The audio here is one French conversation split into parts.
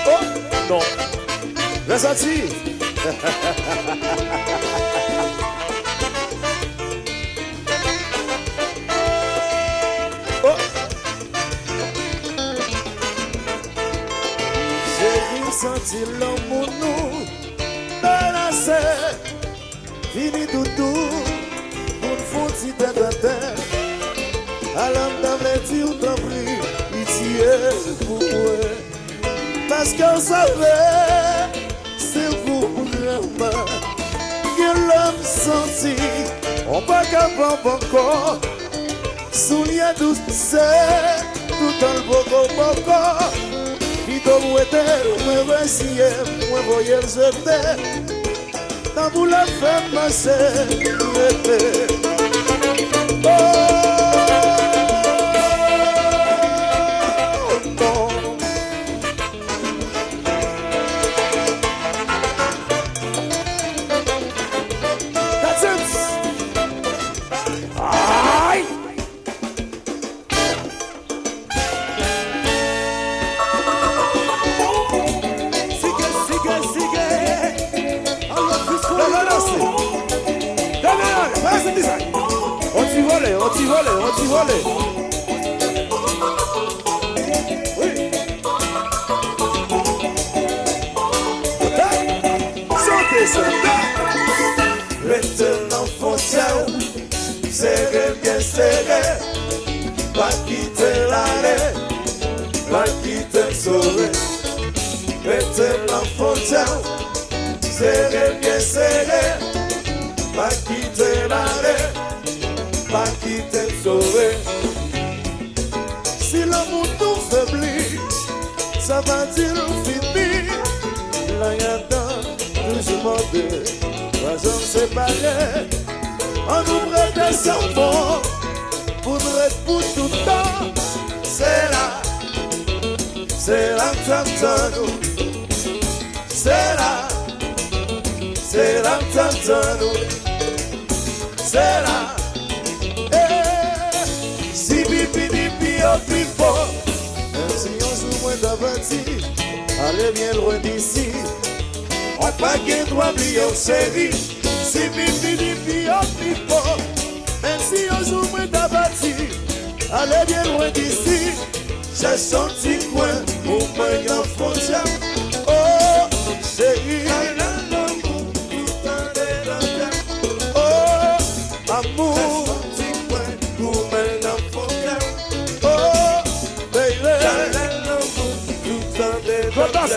Oh, non. Laisse sortir. Oh. J'ai senti l'amour nous menacer. Fini doudou, pour une fontie de terre. Alors dans les tirs, t'en prie, pitié pour moi. Parce qu'on savait, c'est pour vraiment que l'homme senti, on va capable encore. Soulier douce, c'est tout dans le boco. Qui doit être, moi, voici, moi, voyez le jeter. Dans vous la femme, ma sœur, oh, non. That's it. Aïe. On t'y vole. Oui. Chantez ça. Maintenant, fontaine, serré, bien serré. Pas quitter l'allée, pas quitter le soleil. Maintenant, fontaine, serré, bien serré. Pas quitter l'allée, pas quitter le sauver. Si l'amour nous faiblit, ça va dire fini. Là y a tant toujours mordé, raison séparée. On ouvre des sermons, pour tout le temps. C'est là que t'entends. C'est là que t'entends. C'est là, si pipi au plus fort, même si on joue moins d'aventure, allez bien loin d'ici, on pas qu'un droit oublier en série. Si pipi au plus fort, même si on joue moins d'aventure, allez bien loin d'ici, j'ai senti coin pour moi en frontière. Oh, chérie. Amour, pour maintenant fontaine. Oh, baby, tout en détail.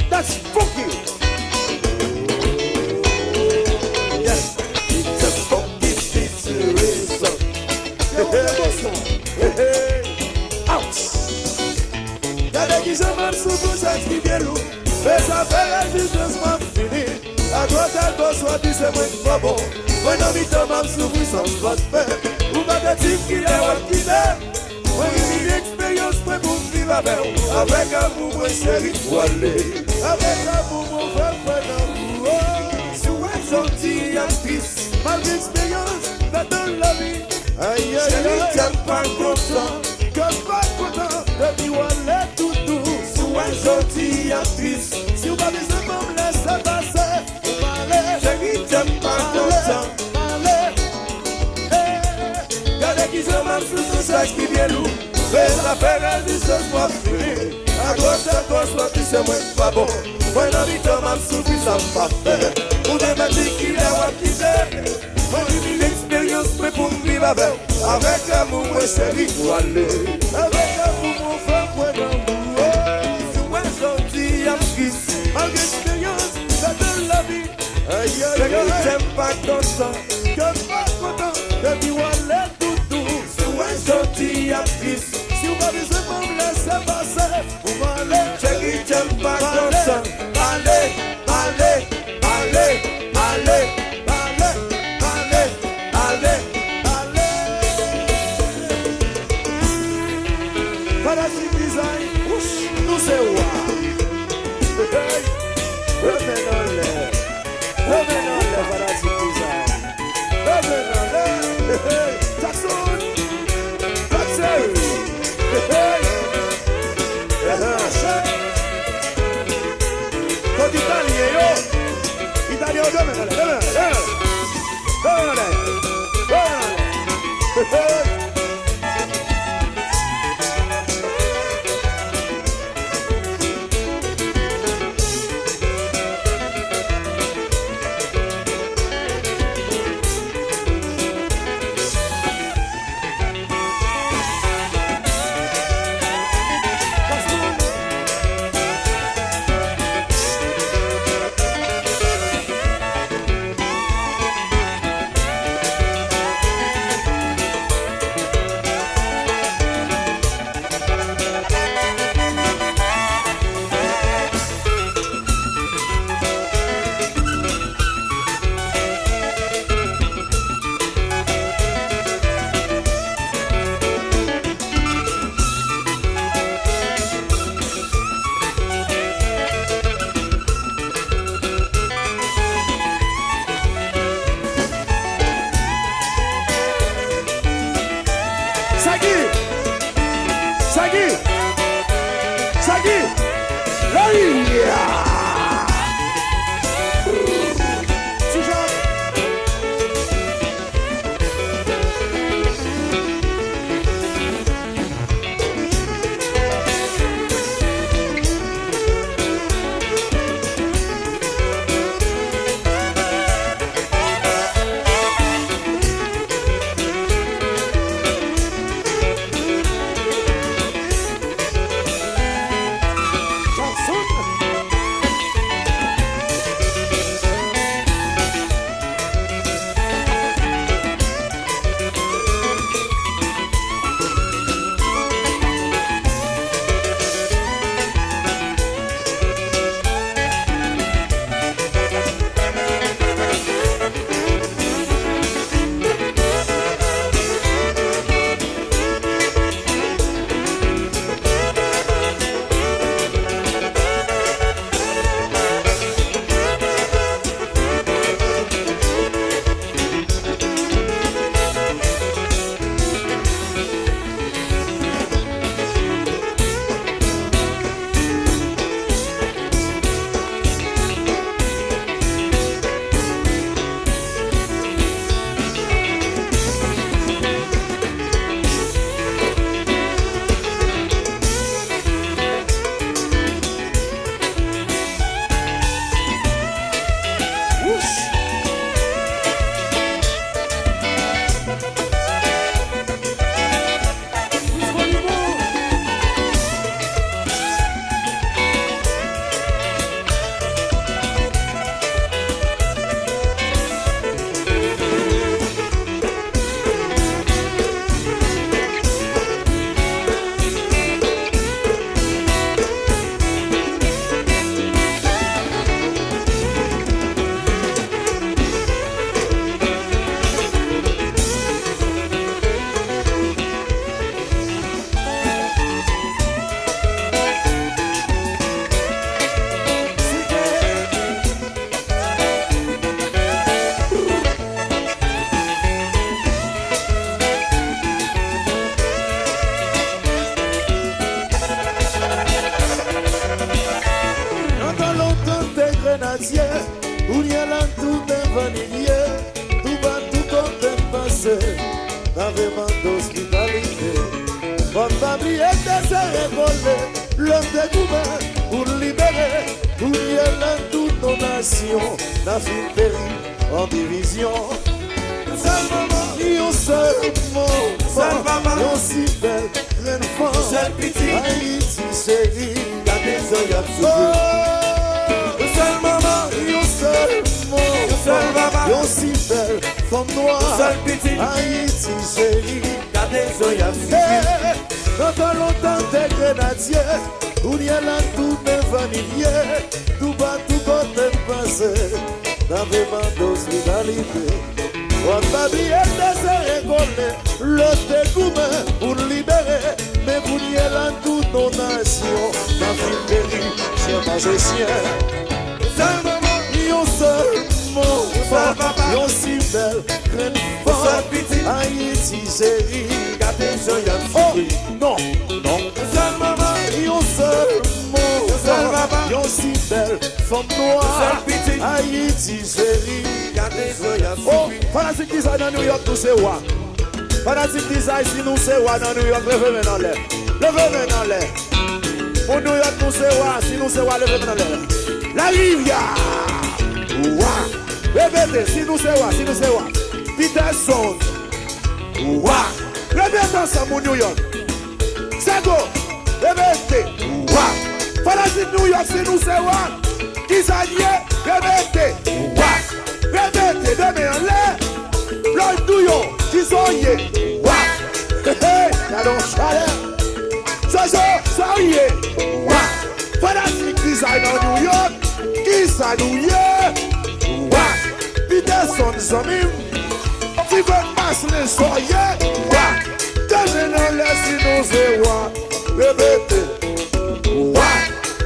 That's funky. Yes, it's a funky sous tout ça qui vient lourd. Mais ça fait justement fini. À droite, à gauche, soit dit c'est moi qui pas bon. Moi, non, mi temps, m'a souffri sans votre fait. Ou pas de type qui est ou qui est. Moi, j'ai une expérience pour vivre avec vous. Avec amour, mon chéri, pour aller. Avec amour, mon frère, pour l'amour. Sois gentil, actrice. Malgré l'expérience, dans la vie. Aïe, aïe, aïe, j'aime pas content. Comme pas content, depuis où elle est tout doux. Sois gentil, actrice. Si vous pas besoin de me laisser passer, vous m'allez. Chérie, j'aime pas content. Regardez qui je m'aime sous tout ça qui vient lourd. Mais la paix du ce soir fini. À gauche, soit tu sais moi pas bon. Moi, dans le temps, m'a souffri, ça me pas fait. Pour des matins qui est ou qui est. Moi, j'ai une expérience, mais pour vivre avec. Avec amour, mon chéri, pour aller. Avec amour, mon frère, pour l'amour. Sois gentil, actrice. Malgré l'expérience, ça donne la vie. Aïe, aïe, aïe. J'aime pas content. J'aime pas content. Depuis où elle est tout doux. Sois gentil, actrice. Si vous avez besoin de me laisser passer, vous m'allez. Chérie, j'aime pas content. Allez, allez, allez, allez. Fanatic design, nous c'est what? Revenons-le, Fanatic design. Revenons-le, Jackson, Jackson. Côte italien, yo. Italien, demain. vraiment d'hospitalité. Bonne famille était révolté, l'homme de gouvernement pour libérer, pour lier toutes nos nations, n'a fait péri en division. Seul maman, yon seul mot, seul maman, yon si belle, pleine femme, seul petit, Haïti chérie, gardez y'a souffert. Seul maman, yon seul mot, seul maman, yon si belle, femme noire, seul petit, Haïti chérie, gardez y'a souffert. Quand longtemps des grenadiers, où y a là tout mes vanilliers, tout bas, tout côté passé, dans vraiment d'hospitalité. On va bien laisser rigoler, le dégoût pour libérer, mais vous n'y êtes là toutes nos nations, dans une péri, c'est magicien. Seul maman, yon seul mot, yon si belle, graine forte, Haïti chérie, gardez joyeux. Oh, non, non. Seul maman, yon seul mot, yon si belle, femme noire, Haïti chérie. Oh, fanatique design dans New York, nous c'est quoi? Fanatique design, si nous c'est quoi dans New York, levez main dans l'air. Levez main dans l'air. Pour New York, nous c'est quoi? Si nous c'est quoi, levez main dans l'air. La rivière. Ouah. Répétez, si nous c'est quoi? Si nous c'est quoi? Peterson. Ouah. Répétez ensemble pour New York. C'est go. Répétez. Ouah. Fanatique New York, si nous c'est quoi? Design, répétez. Ouah. Répétez, demain en l'air, l'homme douillon, disons-y, ouah, hé hé, y'a donc chaleur, ça-y, ouah, fanatique design en New York, qui ça nous y est, ouah, Peterson, Zamim, tu veux passer les soyez, ouah, demain en l'air, sinon c'est ouah, répétez, ouah,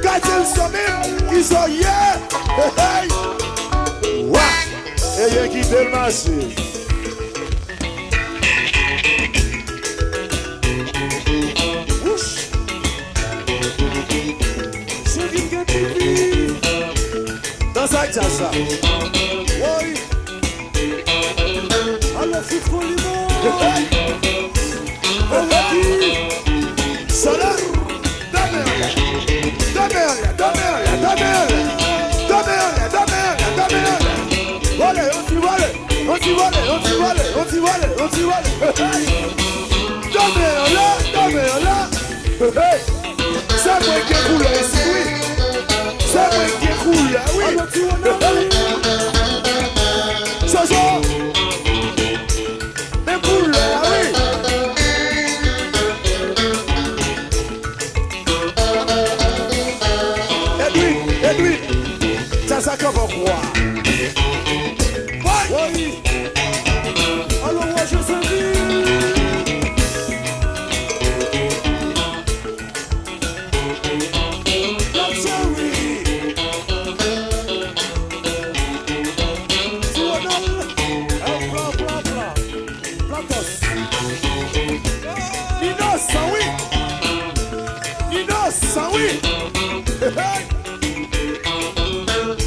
gardez le Zamim, qui sont y est, hé hé, ouah. Et y'a quitté le marché. Ouch. C'est vite que pipi. Dans sa tchassa. Oui. Alors c'est trop limon. Solar. On t'y vole. Là. C'est moi qui roule ici, oui. C'est moi qui roule, oui. Jojo. Mais roule, oui. Edwin. Ça comme on croit. Oui. Alors moi je sais.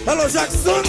Hello Jackson.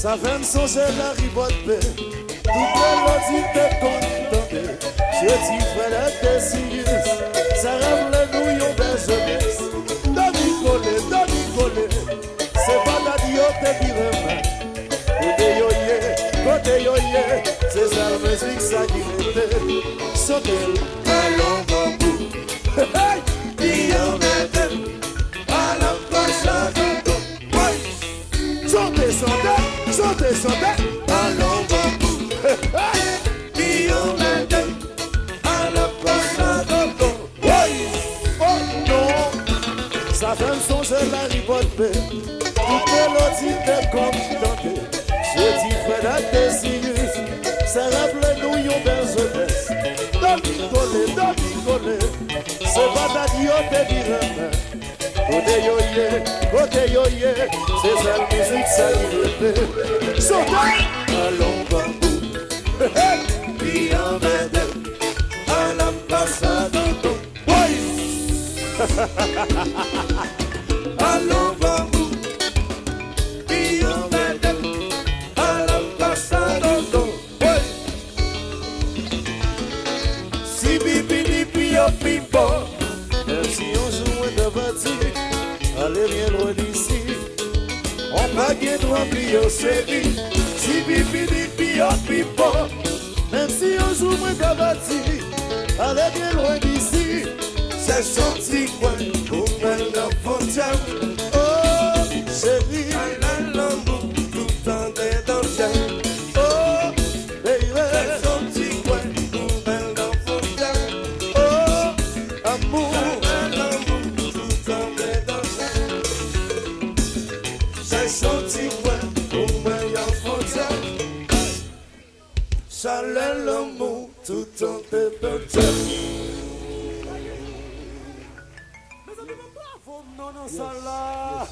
Ça fait me songer la ribote. Tout le monde était contenté. Je dis frère était sérieux. Ça rêve le nouillon de jeunesse. Demi-collé. C'est pas la diote qui remet. Côté yoye, c'est ça la musique ça qui m'était. Sautez allons bambou. Hey! Diomètre, à la place à Ganto. Sautez, allons bambou. Hey! Diomètre, à la place à Ganto. Oh non, ça fait me songer la ribote. Tout le monde était contenté. Je dis frère désiré, ça rappelle nous yon belle jeunesse. Demi-collé, c'est pas ta diote qui remet. Côté yoye, c'est ça la musique ça qui remet. Sautez, allons bambou, puis en bête, à la place à Danton. Allons bambou, puis en bête. Si bibi ni pio pipo, même si on joue de bâti, allez bien loin d'ici, on va bien droit pio série. Si bibi ni pio pipo, même si on joue de bâti, allez bien loin d'ici, c'est sorti quoi, pour mettre la frontière. Oh, chérie, l'amour, tout le temps des dangers. Chalet l'amour tout en détenteur. Mais ça ne va pas, non, ça là.